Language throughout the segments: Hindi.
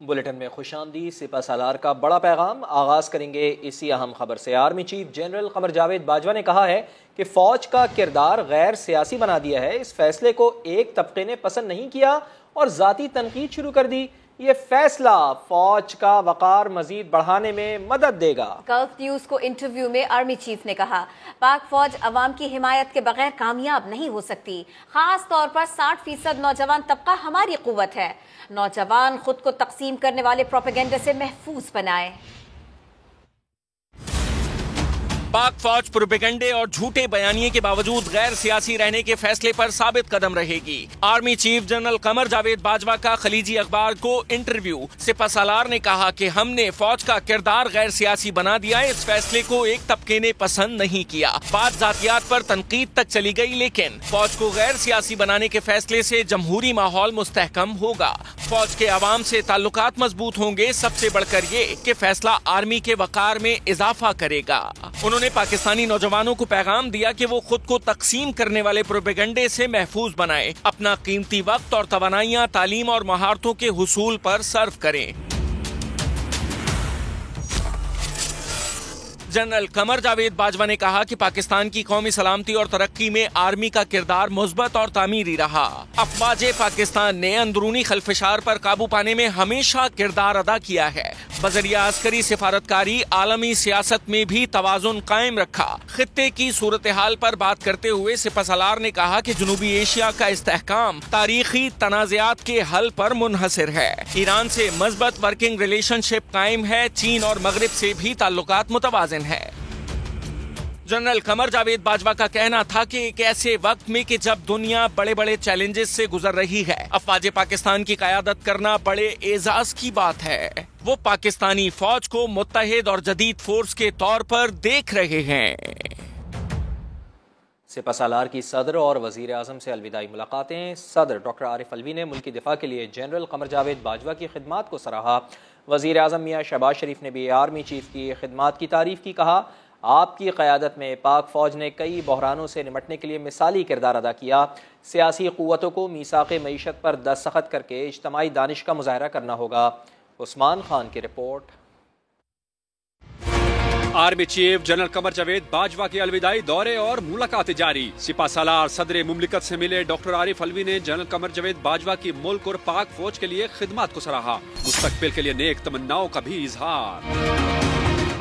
बुलेटिन में खुशामदी। सिपा सालार का बड़ा पैगाम। आगाज करेंगे इसी अहम खबर से। Army chief general Qamar Javed Bajwa ने कहा है कि फौज का किरदार गैर सियासी बना दिया है। इस फैसले को एक तबके ने पसंद नहीं किया और जाती तनकीद शुरू कर दी। ये फैसला फौज का वकार मजीद बढ़ाने में मदद देगा। गल्फ न्यूज को इंटरव्यू में आर्मी चीफ ने कहा, पाक फौज अवाम की हिमायत के बगैर कामयाब नहीं हो सकती। खास तौर पर 60% नौजवान तबका हमारी कुव्वत है। नौजवान खुद को तकसीम करने वाले प्रोपेगेंडा से महफूज बनाए। पाक फौज प्रोपेगेंडे और झूठे बयानिए के बावजूद गैर सियासी रहने के फैसले पर साबित कदम रहेगी। Army chief general Qamar Javed Bajwa का खलीजी अखबार को इंटरव्यू। सिपा सालार ने कहा कि हमने फौज का किरदार गैर सियासी बना दिया। इस फैसले को एक तबके ने पसंद नहीं किया। बात जातियात पर तनकीद तक चली गई, लेकिन फौज को गैर सियासी बनाने के फैसले से जमहूरी माहौल मुस्तहकम होगा। फौज के अवाम से ताल्लुकात मजबूत होंगे। सबसे बढ़कर ये कि फैसला आर्मी के वकार में इजाफा करेगा। उन्होंने पाकिस्तानी नौजवानों को पैगाम दिया कि वो खुद को तकसीम करने वाले प्रोपेगेंडे से महफूज बनाएं। अपना कीमती वक्त और तवानाइयां तालीम और महारतों के हुसूल पर सर्व करें। जनरल कमर जावेद बाजवा ने कहा कि पाकिस्तान की कौमी सलामती और तरक्की में आर्मी का किरदार मुस्बत और तामीरी रहा। अफवाज पाकिस्तान ने अंदरूनी खलफशार पर काबू पाने में हमेशा किरदार अदा किया है। बजरिया अस्करी सिफारतकारी आलमी सियासत में भी तवाजुन कायम रखा। खित्ते की सूरत हाल पर बात करते हुए सिपा सालार ने कहा कि जनूबी एशिया का इस्तेहकाम तारीखी तनाज़ात के हल पर मुनहसर है। ईरान से मजबूत वर्किंग रिलेशनशिप कायम है। चीन और मगरिब से भी ताल्लुकात मुतवाज़िन है। जनरल कमर जावेद बाजवा का कहना था कि एक ऐसे वक्त में कि जब दुनिया बड़े बड़े चैलेंजेस से गुजर रही है, अफवाज पाकिस्तान की क़यादत करना बड़े एजाज की बात है। वो पाकिस्तानी फौज को मुत्तहिद और जदीद फोर्स के तौर पर देख रहे हैं। सिपा सालार की सदर और वजीर आजम से अलविदाई मुलाकातें। सदर डॉक्टर आरिफ अलवी ने मुल्की दिफा के लिए जनरल कमर जावेद बाजवा की खिदमात को सराहा। वजीर आजम मियाँ शहबाज शरीफ ने भी आर्मी चीफ की खिदमात की तारीफ की। कहा, आपकी क़यादत में पाक फौज ने कई बहरानों से निमटने के लिए मिसाली किरदार अदा किया। सियासी क़ुव्वतों को मीसाक़े मईशत पर दस्तखत करके इज्तमाई दानिश का मुज़ाहरा करना होगा। उस्मान खान की report. Army chief general Qamar Javed Bajwa के अलविदाई दौरे और मुलाकातें जारी। सिपा सालार सदर मुमलिकत से मिले डॉक्टर आरिफ अलवी ने जनरल कमर जावेद बाजवा की मुल्क और पाक फौज के लिए खिदमत को सराहा। मुस्तकबिल के लिए नेक तमन्नाओं का भी इजहार।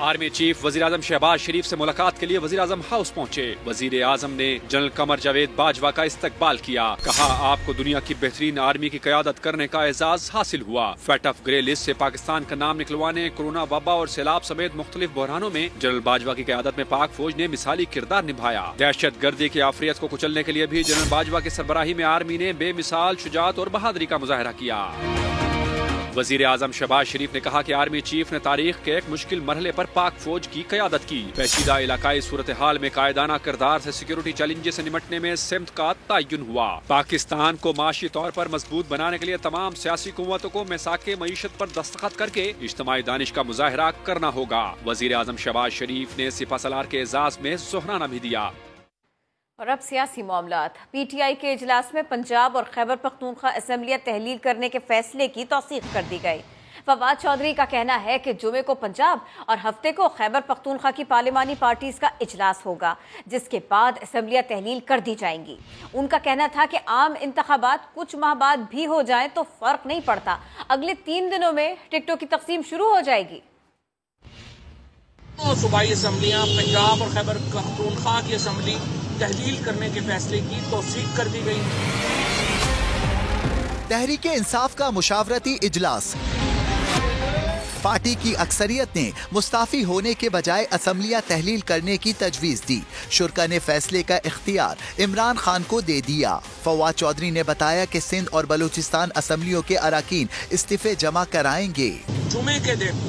आर्मी चीफ वजीर आजम शहबाज शरीफ से मुलाकात के लिए वजीर आजम हाउस पहुँचे। वजीर आजम ने जनरल कमर जावेद बाजवा का इस्तकबाल किया। कहा, आपको दुनिया की बेहतरीन आर्मी की क़यादत करने का एजाज हासिल हुआ। फैट ऑफ ग्रे लिस्ट से पाकिस्तान का नाम निकलवाने, कोरोना वबा और सैलाब समेत मुख्तलिफ बहरानों में जनरल बाजवा की क़यादत में पाक फौज ने मिसाली किरदार निभाया। दहशत गर्दी की आफियत को कुचलने के लिए भी जनरल बाजवा की सरबराही में आर्मी ने बेमिसाल शुजात और बहादुरी का मुजाहरा किया। वजीर आजम शहबाज शरीफ ने कहा कि आर्मी चीफ ने तारीख के एक मुश्किल मरहले पर पाक फौज की क़यादत की। पेचीदा इलाकाई सूरत हाल में कायदाना किरदार से सिक्योरिटी चैलेंजेस से निमटने में सिमत का तयन हुआ। पाकिस्तान को माशी तौर पर मजबूत बनाने के लिए तमाम सियासी कुव्वतों को मिसाक़े मईशत पर दस्तखत करके इज्तिमाई दानिश का मुजाहरा करना होगा। वजीर आजम शहबाज शरीफ ने सिपा सालार के एजाज में जोहराना भी दिया। और अब सियासी मामलात। पीटीआई के इजलास में पंजाब और खैबर पख्तूनख्वा असम्बलियाँ तहलील करने के फैसले की तौसीक कर दी गई। फवाद चौधरी का कहना है कि जुमे को पंजाब और हफ्ते को खैबर पख्तूनख्वा की पार्लिमानी पार्टीज का इजलास होगा, जिसके बाद असम्बलियाँ तहलील कर दी जाएंगी। उनका कहना था कि आम इंतखाबात कुछ माह बाद भी हो जाए तो फर्क नहीं पड़ता, अगले 3 दिनों में टिकटों की तकसीम शुरू हो जाएगी। सूबाई असम्बलियाँ पंजाब और खैबर पख्तूनख्वा की असम्बली तहलील करने के फैसले की तौसीक कर दी गई। तहरीक इंसाफ का मुशावरती इजलास। पार्टी की अक्सरियत ने मुस्ताफी होने के बजाय असम्बलियाँ तहलील करने की तजवीज़ दी। शुरा ने फैसले का इख्तियार इमरान खान को दे दिया। फवाद चौधरी ने बताया कि सिंध और बलूचिस्तान असम्बलियों के अराकीन इस्तीफे जमा कराएंगे। जुमे के दिन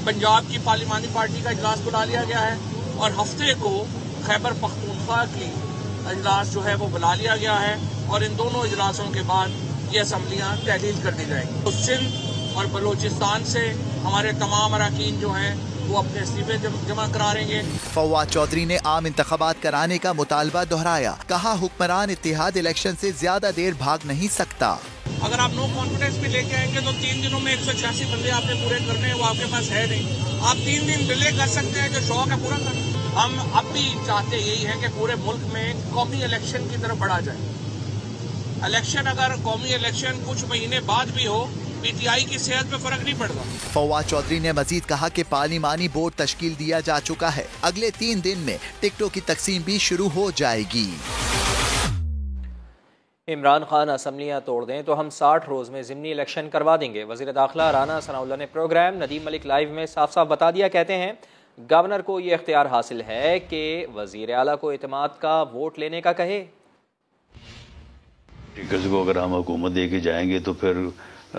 पंजाब की पार्लिमानी पार्टी का इजलास बुला लिया गया है और हफ्ते को खैबर पख्तूनख्वा की इजलास जो है वो बुला लिया गया है और इन दोनों इजलासों के बाद ये असम्बलियाँ तहलील कर दी जाएंगी। तो सिंध और बलूचिस्तान से हमारे तमाम अराकीन जो हैं वो अपने इस्तीफे जमा कराएंगे। फवाद चौधरी ने आम इंतखाबात कराने का मुतालबा दोहराया। कहा, हुक्मरान इत्तेहाद इलेक्शन से ज्यादा देर भाग नहीं सकता। अगर आप नो कॉन्फिडेंस भी लेके आएंगे तो 3 दिनों में 186 बंदे आपने पूरे करने हैं, वो आपके पास है नहीं। आप 3 दिन डिले कर सकते हैं, जो शौक है पूरा कर। हम अब भी चाहते यही है कि पूरे मुल्क में कौमी इलेक्शन की तरफ बढ़ा जाए। इलेक्शन अगर कौमी इलेक्शन कुछ महीने बाद भी हो, पीटीआई की सेहत पे फर्क नहीं पड़ता। फवाद चौधरी ने मजीद कहा कि पार्लिमानी बोर्ड तश्कील दिया जा चुका है, अगले 3 दिन में टिकटों की तकसीम भी शुरू हो जाएगी। इमरान खान असम्बलियाँ तोड़ दें तो हम 60 रोज़ में ज़िमनी इलेक्शन करवा देंगे। वज़ीर दाखिला राना सनाउल्लाह ने प्रोग्राम नदीम मलिक लाइव में साफ साफ बता दिया। कहते हैं गवर्नर को ये इख्तियार हासिल है कि वज़ीर आला को इत्मीनान का वोट लेने का कहे। टिकट्स को अगर हम हुकूमत दे के जाएंगे तो फिर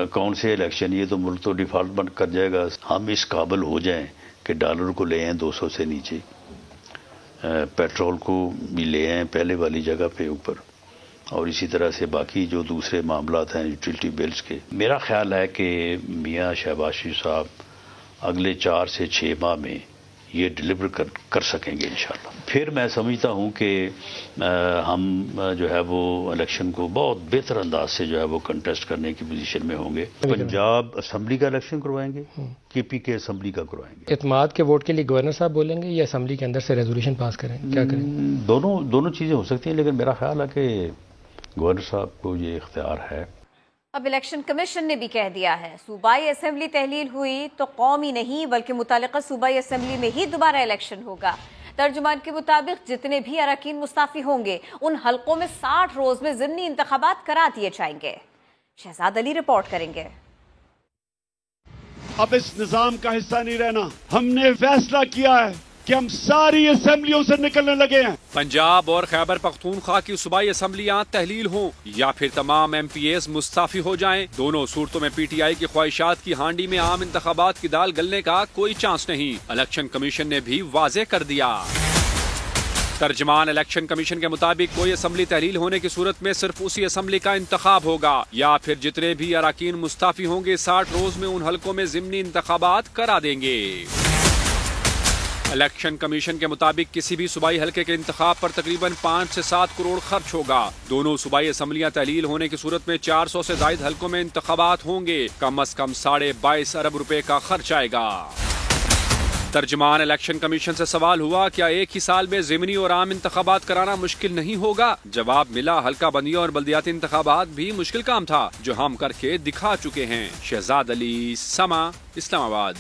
कौन से इलेक्शन, ये तो मुल्क तो डिफॉल्ट बंद कर जाएगा। हम इस काबिल हो जाएं कि डॉलर को ले आएँ 200 से नीचे, पेट्रोल को भी ले आएँ पहले वाली जगह पे ऊपर, और इसी तरह से बाकी जो दूसरे मामलात हैं यूटिलिटी बिल्स के। मेरा ख्याल है कि मियाँ शहबाज शरीफ साहब अगले 4 से 6 माह में ये डिलीवर कर सकेंगे इंशाल्लाह। फिर मैं समझता हूँ कि हम जो है वो इलेक्शन को बहुत बेहतर अंदाज से जो है वो कंटेस्ट करने की पोजीशन में होंगे। पंजाब असम्बली का इलेक्शन करवाएंगे, KPK असम्बली का करवाएंगे। इत्मीनान के वोट के लिए गवर्नर साहब बोलेंगे या असम्बली के अंदर से रेजोल्यूशन पास करें, क्या करें? दोनों चीजें हो सकती हैं, लेकिन मेरा ख्याल है कि गवर्नर साहब को ये इख्तियार है। अब इलेक्शन कमीशन ने भी कह दिया है सूबाई असेंबली तहलील हुई तो कौमी नहीं बल्कि मुतालिका सूबाई असेंबली में ही दोबारा इलेक्शन होगा। तर्जुमान के मुताबिक जितने भी अरकान मुस्ताफी होंगे उन हलकों में 60 रोज में ज़िमनी इंतखाबात करा दिए जाएंगे। शहजाद अली रिपोर्ट करेंगे। अब इस निजाम का हिस्सा नहीं रहना। हमने फैसला किया है कि हम सारी असेंबलियों से निकलने लगे हैं। पंजाब और खैबर पख्तूनख्वा की सूबाई असम्बलियाँ तहलील हों या फिर तमाम MPAs मुस्ताफी हो जाएं, दोनों सूरतों में PTI की ख्वाहिशात की हांडी में आम इंतखाबात की दाल गलने का कोई चांस नहीं। इलेक्शन कमीशन ने भी वाजे कर दिया। तर्जमान इलेक्शन कमीशन के मुताबिक कोई असम्बली तहलील होने की सूरत में सिर्फ उसी असम्बली का इंतखाब होगा या फिर जितने भी अरकान मुस्ताफी होंगे 60 रोज में उन हलकों में ज़िमनी इंतखाबात करा देंगे। इलेक्शन कमीशन के मुताबिक किसी भी सूबाई हलके के इंतखाब पर तकरीबन 5 से 7 करोड़ खर्च होगा। दोनों सूबाई असम्बलियाँ तहलील होने की सूरत में 400 से ज़ायद हलकों में इंतखाबात होंगे। कम अज कम 22.5 अरब रुपए का खर्च आएगा। तर्जमान इलेक्शन कमीशन से सवाल हुआ, क्या एक ही साल में ज़िमनी और आम इंतखाबात कराना मुश्किल नहीं होगा? जवाब मिला, हल्का बंदियों और बल्दियाती इंतखाबात भी मुश्किल काम था जो हम करके दिखा चुके हैं। शहजाद अली, समा, इस्लामाबाद।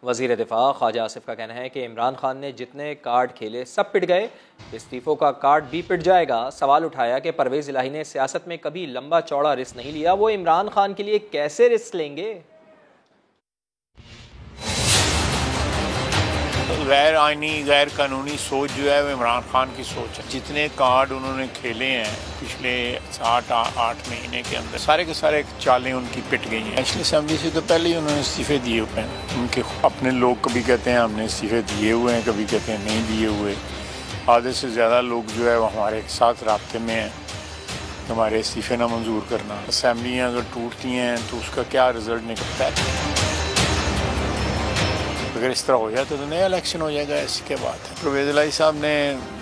वज़ीर दिफा ख्वाजा आसिफ का कहना है कि इमरान खान ने जितने कार्ड खेले सब पिट गए, इस्तीफों का कार्ड भी पिट जाएगा। सवाल उठाया कि परवेज़ इलाही ने सियासत में कभी लंबा चौड़ा रिस्क नहीं लिया, वो इमरान खान के लिए कैसे रिस्क लेंगे? गैर आइनी गैर कानूनी सोच जो है वो इमरान खान की सोच है। जितने कार्ड उन्होंने खेले हैं पिछले 7-8 महीने के अंदर, सारे के सारे चालें उनकी पिट गई हैं। नेशनल असेंबली से तो पहले ही उन्होंने इस्तीफे दिए हुए हैं। उनके अपने लोग कभी कहते हैं हमने इस्तीफे दिए हुए हैं, कभी कहते हैं नहीं दिए हुए। आधे से ज़्यादा लोग जो है वो हमारे साथ राब्ते में हैं हमारे इस्तीफे ना मंजूर करना। असेंबलियाँ अगर टूटती हैं तो उसका क्या रिजल्ट निकलता है? अगर इस तरह हो जाए तो नया इलेक्शन हो जाएगा, ऐसी क्या बात है। परवेज़ इलाही साहब ने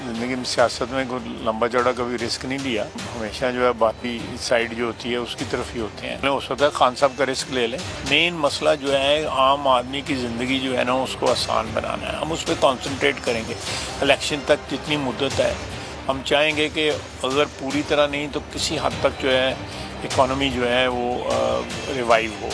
ज़िंदगी में सियासत में कोई लंबा चौड़ा कभी रिस्क नहीं लिया। हमेशा जो है बाकी साइड जो होती है उसकी तरफ ही होते हैं। हो सकता है खान साहब का रिस्क ले लें। मेन मसला जो है आम आदमी की ज़िंदगी जो है ना उसको आसान बनाना है। हम उस पर कॉन्सनट्रेट करेंगे। इलेक्शन तक जितनी मुद्दत है हम चाहेंगे कि अगर पूरी तरह नहीं तो किसी हद तक जो है इकॉनमी जो है वो रिवाइव हो।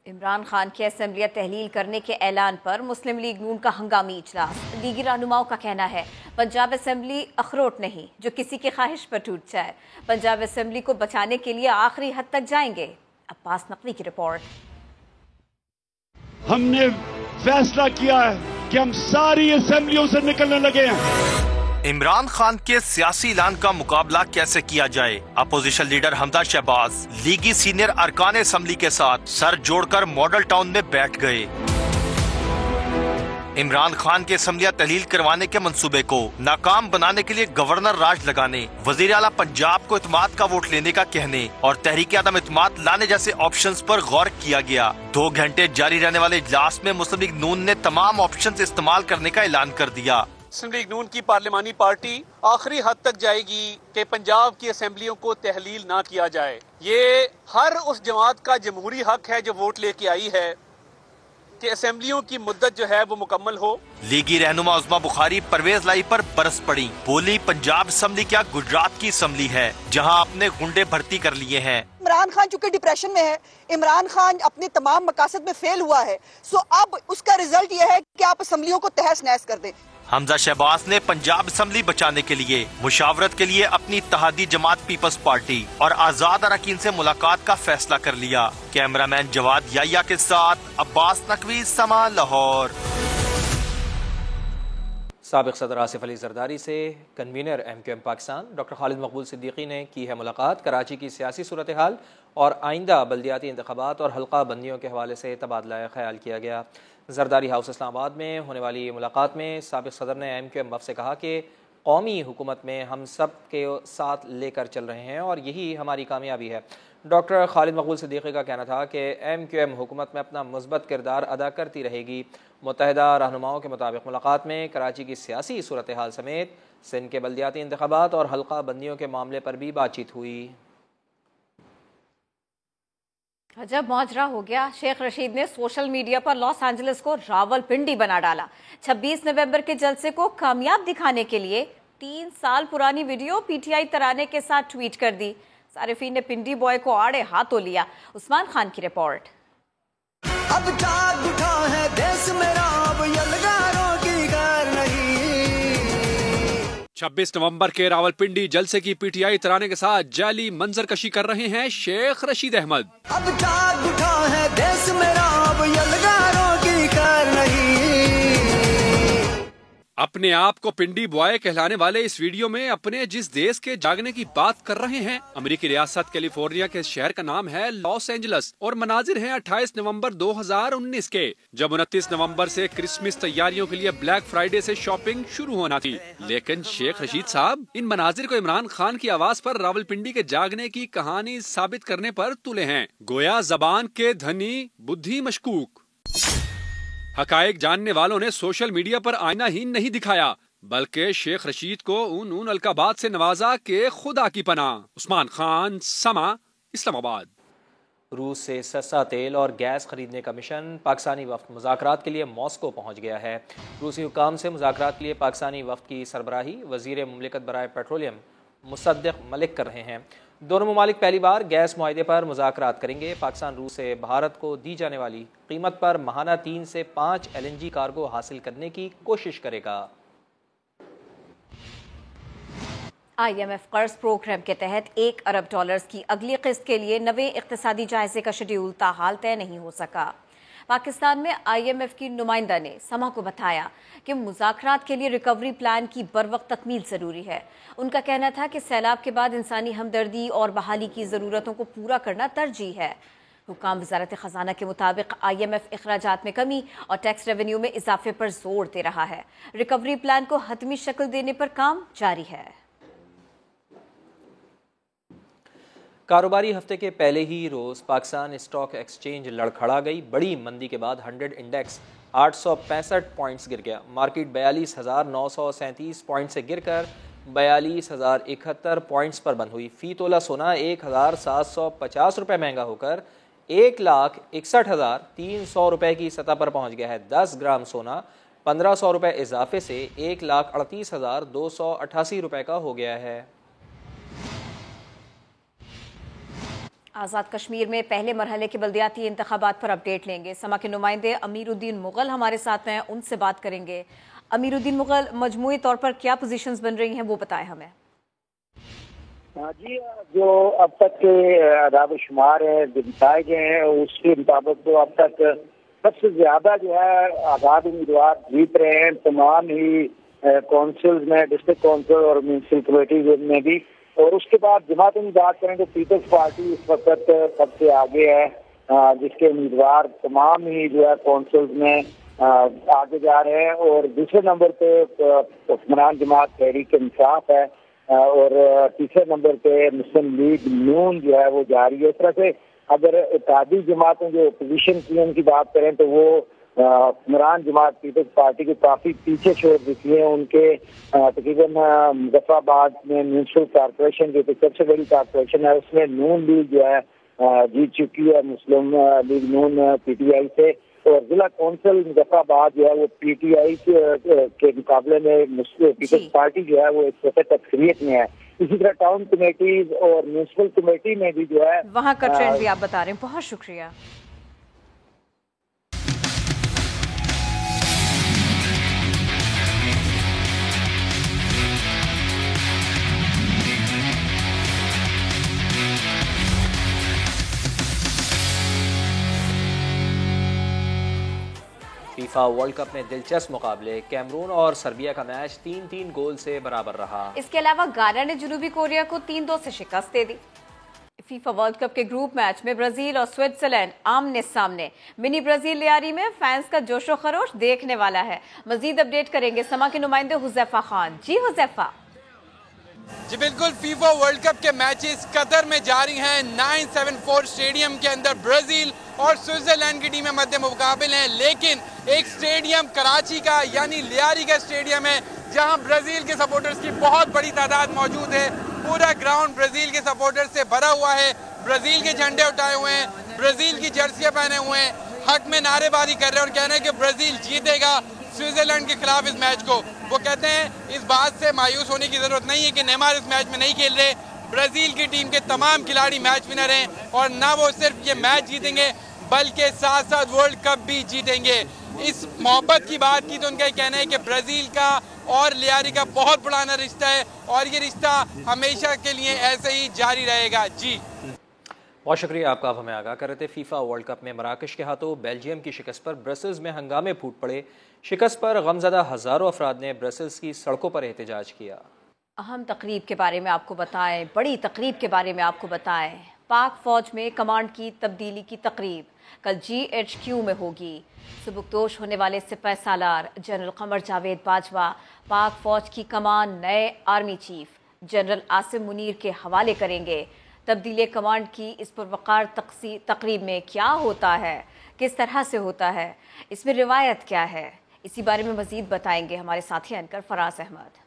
इमरान खान की असेंबलियाँ तहलील करने के ऐलान पर मुस्लिम लीग नून का हंगामी इजलास। लीगी रहनुमाओं का कहना है पंजाब असेंबली अखरोट नहीं जो किसी की ख्वाहिश पर टूट जाए। पंजाब असेंबली को बचाने के लिए आखिरी हद तक जाएंगे। अब्बास नकवी की रिपोर्ट। हमने फैसला किया है कि हम सारी असेंबलियों से निकलने लगे हैं। इमरान खान के सियासी ऐलान का मुकाबला कैसे किया जाए? अपोजिशन लीडर हमजा शहबाज लीगी सीनियर अरकान असेंबली के साथ सर जोड़कर मॉडल टाउन में बैठ गए। इमरान खान के असेंबलियां तहलील करवाने के मंसूबे को नाकाम बनाने के लिए गवर्नर राज लगाने, वजीर आला पंजाब को इत्मीनान का वोट लेने का कहने और तहरीक अदम इत्मीनान लाने जैसे ऑप्शंस पर गौर किया गया। 2 घंटे जारी रहने वाले इजलास में मुस्लिम लीग नून ने तमाम ऑप्शंस इस्तेमाल करने का ऐलान कर दिया। मुस्लिम लीग नून की पार्लिमानी पार्टी आखिरी हद तक जाएगी कि पंजाब की असेंबलियों को तहलील ना किया जाए। ये हर उस जमात का जमहूरी हक है जो वोट लेके आई है कि असेंबलियों की मुद्दत जो है वो मुकम्मल हो। लीगी रहनुमा उस्मा बुखारी परवेज लाई पर बरस पड़ी, बोली पंजाब असम्बली क्या गुजरात की असम्बली है जहां आपने गुंडे भर्ती कर लिए हैं। इमरान खान चूंकि डिप्रेशन में है, इमरान खान अपने तमाम मकासद में फेल हुआ है, सो अब उसका रिजल्ट ये है कि आप असम्बलियों को तहस नहस कर दें। हमजा शहबाज ने पंजाब असम्बली बचाने के लिए मुशावरत के लिए अपनी इत्तेहादी जमात पीपल्स पार्टी और आजाद अरकान से मुलाकात का फैसला कर लिया। कैमरामैन जवाद याया के साथ अब्बास नकवी, समा, लाहौर। साबिक सदर आसिफ अली जरदारी से convener MQM Pakistan doctor Khalid मकबूल सिद्दीकी ने की है मुलाकात। कराची की सियासी सूरत हाल और आइंदा बल्दियाती इंतखाबात और हल्का बंदियों के हवाले से तबादला ख्याल किया गया। जरदारी हाउस इस्लामाबाद में होने वाली मुलाकात में साबिक सदर ने MQM वफ़द से कहा कि कौमी हुकूमत में हम सब के साथ लेकर चल रहे हैं और यही हमारी कामयाबी है। डॉक्टर खालिद मकबूल सिद्दीकी का कहना था कि MQM हुकूमत में अपना मुस्बत किरदार अदा करती रहेगी। मुत्तहिदा रहनुमाओं के मुताबिक मुलाकात में कराची की सियासी सूरत हाल समेत सिंध के बल्दियाती इंतखाबात और हल्का बंदियों के मामले पर भी बातचीत हुई। अजब माजरा हो गया। शेख रशीद ने सोशल मीडिया पर लॉस एंजलिस को रावलपिंडी बना डाला। 26 नवंबर के जलसे को कामयाब दिखाने के लिए 3 साल पुरानी वीडियो PTI तराने के साथ ट्वीट कर दी। सारिफीन ने पिंडी बॉय को आड़े हाथों लिया। उस्मान खान की रिपोर्ट। अब जाग उठा है देश मेरा, अब यलगारों की गैर नहीं। 26 नवंबर के रावलपिंडी जलसे की PTI तराने के साथ जाली मंजरकशी कर रहे हैं शेख रशीद अहमद। अब जाग उठा है देश मेरा, अब यलगारों की गैर नहीं। अपने आप को पिंडी बॉय कहलाने वाले इस वीडियो में अपने जिस देश के जागने की बात कर रहे हैं, अमेरिकी रियासत कैलिफोर्निया के शहर का नाम है लॉस एंजलस और मनाजिर हैं 28 नवंबर 2019 के, जब 29 नवंबर से क्रिसमस तैयारियों के लिए ब्लैक फ्राइडे से शॉपिंग शुरू होना थी। लेकिन शेख रशीद साहब इन मनाजिर को इमरान खान की आवाज पर रावलपिंडी के जागने की कहानी साबित करने पर तुले हैं। गोया जबान के धनी बुद्धि मशकूक। हकायक जानने वालों ने सोशल मीडिया पर आईना ही नहीं दिखाया, बल्कि शेख रशीद को उन अलकाबात से नवाजा के खुदा की पनाह। उस्मान खान, समा, इस्लामाबाद। रूस से सस्ता तेल और गैस खरीदने का मिशन पाकिस्तानी वफ्द मुज़ाकरात के लिए मॉस्को पहुंच गया है। रूसी हुकाम से मुज़ाकरात के लिए पाकिस्तानी वफ्द की सरबराही वज़ीर मुमलिकत बराए पेट्रोलियम मुसद्दिक मलिक कर रहे हैं। दोनों ममालिक पहली बार गैस मुआहदे पर मुज़ाकरात करेंगे। पाकिस्तान रूस से भारत को दी जाने वाली कीमत पर माहाना 3 से 5 LNG कार्गो हासिल करने की कोशिश करेगा। IMF कर्ज प्रोग्राम के तहत $1 अरब की अगली किस्त के लिए नवे इक्तिसादी जायजे का शेड्यूल ताहाल तय नहीं हो सका। पाकिस्तान में IMF की नुमाइंदा ने समा को बताया कि मुज़ाकरात के लिए रिकवरी प्लान की बरवक्त तकमील ज़रूरी है। उनका कहना था कि सैलाब के बाद इंसानी हमदर्दी और बहाली की ज़रूरतों को पूरा करना तरजीह है। हुकाम वज़ारत ख़ज़ाना के मुताबिक IMF अखराजात में कमी और टैक्स रेवेन्यू में इजाफे पर जोर दे रहा है। रिकवरी प्लान को हतमी शक्ल देने पर काम जारी है। कारोबारी हफ्ते के पहले ही रोज पाकिस्तान स्टॉक एक्सचेंज लड़खड़ा गई। बड़ी मंदी के बाद 100 इंडेक्स 865 पॉइंट्स गिर गया। मार्केट 42,937 पॉइंट से गिरकर 42,071 पॉइंट्स पर बंद हुई। फी तोला सोना 1,750 रुपये महंगा होकर 1,61,300 रुपये की सतह पर पहुंच गया है। 10 ग्राम सोना 1,500 रुपये इजाफे से 1,38,288 रुपये का हो गया है। आज़ाद कश्मीर में पहले मरहले के बल्दियाती इंतखाबात पर अपडेट लेंगे। समा के नुमाइंदे अमीरुद्दीन मुगल हमारे साथ हैं, उनसे बात करेंगे। अमीरुद्दीन मुगल, मजमूई तौर पर क्या पोजीशंस बन रही हैं वो बताएं हमें। जी, जो अब तक के आदाब शुमार है जो बताए गए हैं उसके मुताबिक तो अब तक सबसे ज्यादा जो है आज़ाद उम्मीदवार जीत रहे हैं। तमाम ही काउंसिल्स में, डिस्ट्रिक्ट काउंसिल और म्यूनसिपल कमेटी में भी। और उसके बाद जमात में बात करें तो पीपल्स पार्टी इस वक्त सबसे आगे है, जिसके उम्मीदवार तमाम ही जो है काउंसिल्स में आगे जा रहे हैं। और दूसरे नंबर पे हुक्मरान जमात तहरीक इंसाफ है और तीसरे नंबर पे मुस्लिम लीग नून जो है वो जा रही है। इस तरह से अगर इत्तेहादी जमातें जो अपोजिशन की उनकी बात करें तो वो हुक्मरान जमात पीपल्स पार्टी के काफी पीछे छोड़ दी है। उनके तकरीबन मुजफ्फराबाद में म्यूनसिपल कॉर्पोरेशन जो कि सबसे बड़ी कॉर्पोरेशन है उसमें नून लीग जो है जीत चुकी है मुस्लिम लीग नून PTI से, और जिला कौंसिल मुजफ्फराबाद जो है वो PTI के मुकाबले में पीपल्स पार्टी जो है वो इस वक्त अक्सरियत में है। इसी तरह टाउन कमेटीज और म्यूनसिपल कमेटी में भी जो है वहाँ का ट्रेंड भी आप बता रहे हैं, बहुत शुक्रिया। फीफा वर्ल्ड कप में दिलचस्प मुकाबले, कैमरून और सर्बिया का मैच 3-3 गोल से बराबर रहा। इसके अलावा गाना ने जनूबी कोरिया को 3-2 से शिकस्त दे दी। फीफा वर्ल्ड कप के ग्रुप मैच में ब्राजील और स्विट्जरलैंड आमने सामने। मिनी ब्राजील लियारी में फैंस का जोशो खरोश देखने वाला है। मजीद अपडेट करेंगे समा के नुमाइंदे हुजैफा खान। जी हुजैफा। जी बिल्कुल, फीफा वर्ल्ड कप के मैचेस कतर में जारी हैं। 974 स्टेडियम के अंदर ब्राजील और स्विट्जरलैंड की टीमें मध्य मुकाबले हैं, लेकिन एक स्टेडियम कराची का यानी लियारी का स्टेडियम है जहां ब्राजील के सपोर्टर्स की बहुत बड़ी तादाद मौजूद है। पूरा ग्राउंड ब्राजील के सपोर्टर्स से भरा हुआ है। ब्राजील के झंडे उठाए हुए हैं, ब्राजील की जर्सियां पहने हुए हैं, हक में नारेबाजी कर रहे हैं और कह रहे हैं कि ब्राजील जीतेगा स्विट्जरलैंड के खिलाफ इस मैच को। वो कहते हैं इस बात से मायूस होने की जरूरत नहीं है कि नेमार इस मैच में नहीं खेल रहे। ब्राजील की टीम के तमाम खिलाड़ी मैच विनर हैं और ना वो सिर्फ ये मैच जीतेंगे बल्कि साथ साथ वर्ल्ड कप भी जीतेंगे। इस मोहब्बत की बात की तो उनका कहना है कि ब्राजील का और लियारी का बहुत पुराना रिश्ता है और ये रिश्ता हमेशा के लिए ऐसे ही जारी रहेगा। जी बहुत शुक्रिया आपका, आप हमें आगाह कर रहे थे। फीफा वर्ल्ड कप में मराकश के हाथों बेल्जियम की शिकस्त पर ब्रसेल्स में हंगामे फूट पड़े। शिकस्त पर गमज़दा हज़ारों अफराद ने ब्रसेल्स की सड़कों पर एहतजाज किया। अहम तकरीब के बारे में आपको बताएं, बड़ी तकरीब के बारे में आपको बताएं। पाक फौज में कमांड की तब्दीली की तकरीब कल GHQ में होगी। सुबुकदोश होने वाले सिपह सालार जनरल कमर जावेद बाजवा पाक फौज की कमान नए army chief general Asim Munir के हवाले करेंगे। तब्दीली कमांड की इस पुरवकार तकरीब में क्या होता है, किस तरह से होता है, इसमें रिवायत क्या है, इसी बारे में मजीद बताएंगे हमारे साथी एंकर फराज अहमद।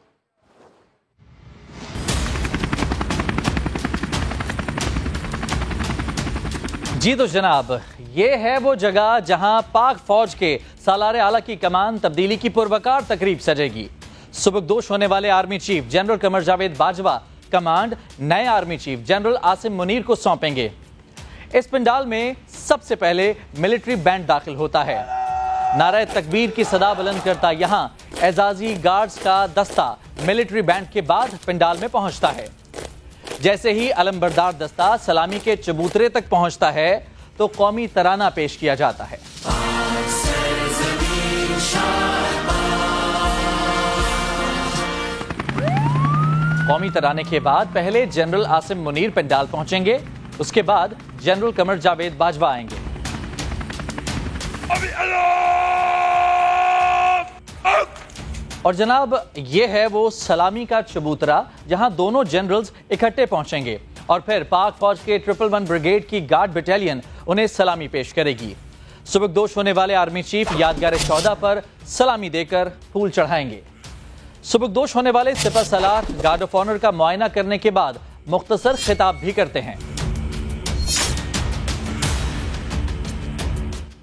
जी तो जनाब, ये है वो जगह जहां पाक फौज के सालार आला की कमान तब्दीली की पुरवकार तकरीब सजेगी। सुबकदोश होने वाले army chief general Qamar Javed Bajwa command नए army chief general Asim Munir को सौंपेंगे। इस पंडाल में सबसे पहले मिलिट्री बैंड दाखिल होता है। नारे तकबीर की सदा बुलंद करता यहां एजाजी गार्ड्स का दस्ता मिलिट्री बैंड के बाद पंडाल में पहुंचता है। जैसे ही अलमबरदार दस्ता सलामी के चबूतरे तक पहुंचता है तो कौमी तराना पेश किया जाता है। कौमी तराने के बाद पहले जनरल आसिम मुनीर पंडाल पहुंचेंगे, उसके बाद जनरल कमर जावेद बाजवा आएंगे। और जनाब, ये है वो सलामी का चबूतरा जहां दोनों जनरल्स इकट्ठे पहुंचेंगे और फिर पाक फौज के 111 ब्रिगेड की गार्ड बटालियन उन्हें सलामी पेश करेगी। सुबकदोश होने वाले आर्मी चीफ यादगार शौहदा पर सलामी देकर फूल चढ़ाएंगे। सुबकदोश होने वाले सिपह सलार गार्ड ऑफ ऑनर का मुआयना करने के बाद मुख्तसर खिताब भी करते हैं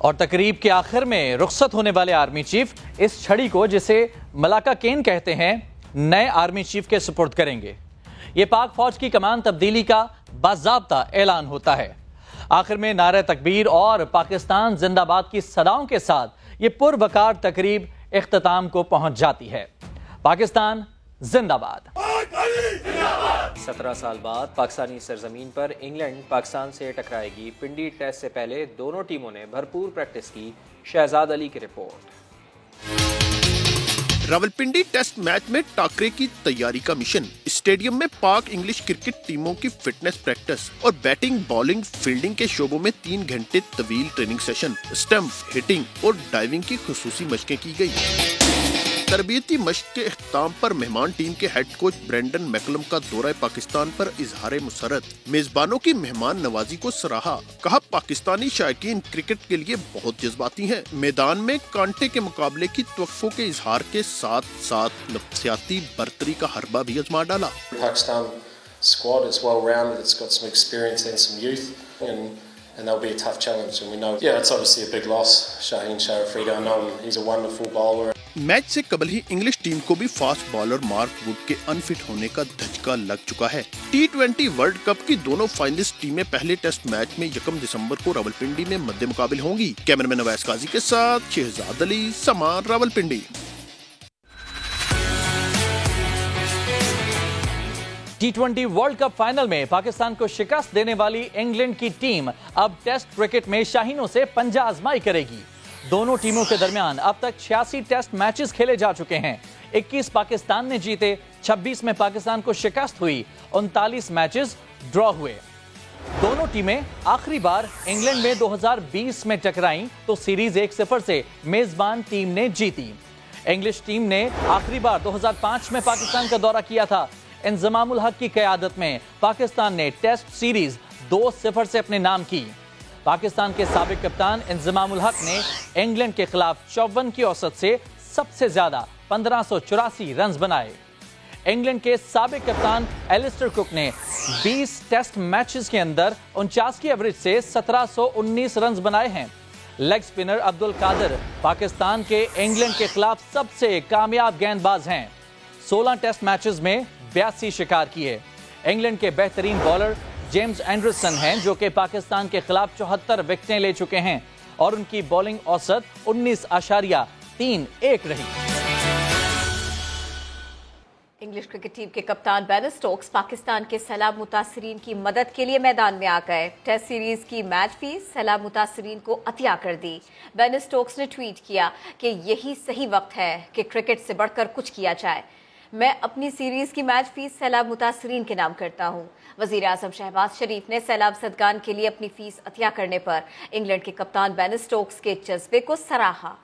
और तकरीब के आखिर में रुखसत होने वाले आर्मी चीफ इस छड़ी को, जिसे मलाका केन कहते हैं, नए आर्मी चीफ के सुपुर्द करेंगे। यह पाक फौज की कमान तब्दीली का बाज़ाब्ता ऐलान होता है। आखिर में नारे तकबीर और पाकिस्तान जिंदाबाद की सदाओं के साथ ये पुरवकार तकरीब इख्तिताम को पहुंच जाती है। पाकिस्तान जिंदाबाद। 17 साल बाद पाकिस्तानी सरजमीन पर इंग्लैंड पाकिस्तान से टकराएगी। पिंडी टेस्ट से पहले दोनों टीमों ने भरपूर प्रैक्टिस की। शहजाद अली की रिपोर्ट। रावलपिंडी टेस्ट मैच में टाकरे की तैयारी का मिशन। स्टेडियम में पाक इंग्लिश क्रिकेट टीमों की फिटनेस प्रैक्टिस और बैटिंग, बॉलिंग, फील्डिंग के शोबों में 3 घंटे तवील ट्रेनिंग सेशन, स्टंप, हिटिंग और डाइविंग की खुसूसी मशकें की गई। तरबियती मश्क के इख्तिताम पर मेहमान टीम के हेड कोच ब्रेंडन मैकलम का दौरा पाकिस्तान पर इजहार मुसरत। मेजबानों की मेहमान नवाजी को सराहा। कहा पाकिस्तानी शायकीन क्रिकेट के लिए बहुत जज्बाती हैं। मैदान में कांटे के मुकाबले की तवक्को के इजहार के साथ साथ नफ्सियाती बर्तरी का हरबा भी आजमा डाला। Pakistan squad is well rounded. It's got some experience and some youth, and that'll be a tough challenge. And we know, it's obviously a big loss. Shaheen Sharafrido, I know him. He's a wonderful bowler. Match से कबल ही इंग्लिश टीम को भी फास्ट बॉलर मार्क वुड के अनफिट होने का धचका लग चुका है। T20 वर्ल्ड कप की दोनों फाइनलिस्ट टीमें पहले टेस्ट मैच में 1 दिसंबर को रावलपिंडी में मद्दे मुकाबिल होंगी। कैमरामैन अवैस काजी के साथ शहजाद अली, समान, Rawalpindi. T20 world cup final में पाकिस्तान को शिकस्त देने वाली इंग्लैंड की टीम अब टेस्ट क्रिकेट में शाहीनों से पंजा आजमाई करेगी। दोनों टीमों के दरमियान अब तक 86 टेस्ट मैचेस खेले जा चुके हैं। 21 पाकिस्तान ने जीते, 26 में पाकिस्तान को शिकस्त हुई, 39 मैचेस ड्रॉ हुए। दोनों टीमें आखिरी बार इंग्लैंड में 2020 में टकराईं तो सीरीज 1-0 से मेजबान टीम ने जीती। इंग्लिश टीम ने आखिरी बार 2005 में पाकिस्तान का दौरा किया था। इंजमामुल हक की क़यादत में पाकिस्तान ने टेस्ट सीरीज 2-0 से अपने नाम की। पाकिस्तान के साबिक कप्तान इंजमामुल हक ने इंग्लैंड के खिलाफ 54 की औसत से सबसे ज्यादा 1584 रन बनाए। इंग्लैंड के साबिक कप्तान एलिस्टर कुक ने 20 टेस्ट मैचेस के अंदर 49 की एवरेज से 1719 रन बनाए हैं। लेग स्पिनर अब्दुल कादिर पाकिस्तान के इंग्लैंड के खिलाफ सबसे कामयाब गेंदबाज हैं। 16 टेस्ट मैचेस में 82 शिकार किए। इंग्लैंड के बेहतरीन बॉलर जेम्स एंडरसन हैं जो कि पाकिस्तान के खिलाफ 74 विकेटें ले चुके हैं और उनकी बॉलिंग औसत 19.31 रही। इंग्लिश क्रिकेट टीम के कप्तान बेन स्टोक्स पाकिस्तान के सैलाब मुतासरीन की मदद के लिए मैदान में आ गए। टेस्ट सीरीज की मैच फीस सैलाब मुतासरीन को अतिया कर दी। बेन स्टोक्स ने ट्वीट किया कि यही सही वक्त है कि क्रिकेट से बढ़कर कुछ किया जाए। मैं अपनी सीरीज की मैच फीस सैलाब मुतासरीन के नाम करता हूं। वजीर आजम शहबाज शरीफ ने सैलाब सदगान के लिए अपनी फीस अतिया करने पर इंग्लैंड के कप्तान बेन स्टोक्स के जज्बे को सराहा।